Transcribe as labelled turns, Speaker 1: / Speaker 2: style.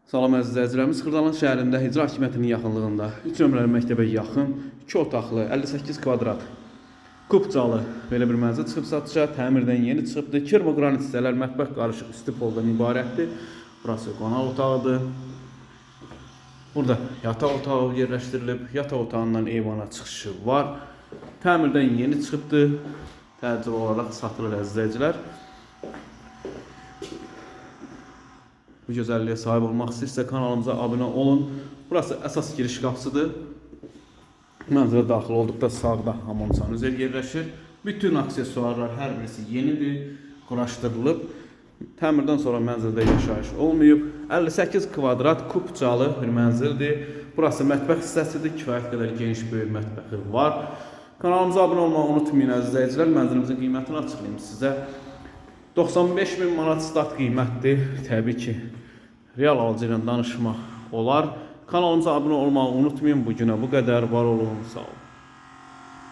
Speaker 1: Salam əziz izləyicilərimiz, Xırdalan şəhərində İcra Hakimiyyətinin yaxınlığında 3 nömrəli məktəbə yaxın 2 otaqlı 58 kvadrat kubcalı belə bir mənzil çıxıb satışa. Təmirdən yeni çıxıbdır. Kermogranit hissələr, mətbəx qarışıq isti poldan ibarətdir. Burası qonaq otağıdır. Burada yataq otağı yerləşdirilib. Yataq otağından eyvana çıxışı var. Təmirdən yeni çıxıbdır. Təcil olaraq satılır əziz izləyicilər. Bu gözəlliyə sahib olmaq istəyirsə kanalımıza abunə olun. Burası əsas giriş qapısıdır. Mənzilə daxil olduqda sağda hamam sanuzel yerləşir. Bütün aksesuarlar hər birisi yenidir, quraşdırılıb. Təmirdən sonra mənzildə yaşayış olmayıb. 58 kvadrat kubcalı bir mənzildir. Burası mətbəx hissəsidir. Kifayət qədər geniş böyük mətbəxi var. Kanalımıza abunə olmağı unutmayın əziz izləyicilər. Mənzilimizin qiymətini açıqlayayım sizə. 95.000 manat start qiymətdir. Təbii ki, real alıcı ilə danışmaq olar. Kanalımıza abunə olmağı unutmayın. Bu günə bu qədər. Var olun, sağ olun.